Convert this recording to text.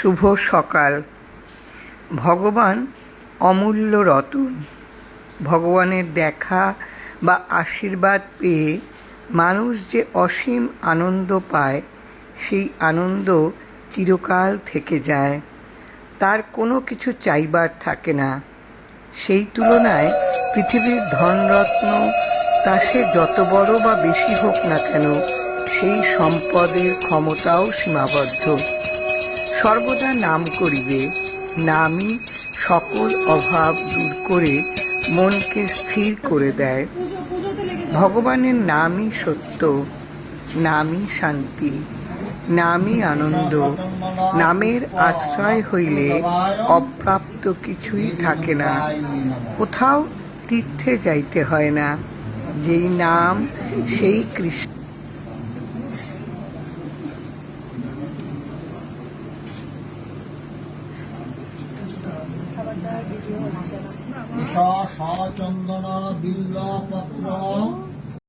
শুভ সকাল। ভগবান অমূল্য রতন। ভগবানের দেখা বা আশীর্বাদ পেয়ে মানুষ যে অসীম আনন্দ পায়, সেই আনন্দ চিরকাল থেকে যায়। তার কোনো কিছু চাইবার থাকে না। সেই তুলনায় পৃথিবীর ধনরত্ন তা সে যত বড় বা বেশি হোক না কেন, সেই সম্পদের ক্ষমতাও সীমাবদ্ধ। সর্বদা নাম করিবে, নামই সকল অভাব দূর করে মনকে স্থির করে দেয়। ভগবানের নামই সত্য, নামই শান্তি, নামই আনন্দ। নামের আশ্রয় হইলে অপ্রাপ্ত কিছুই থাকে না। কোথাও তীর্থে যাইতে হয় না। যেই নাম সেই কৃষ্ণ। চন্দন বিল্ল পত্র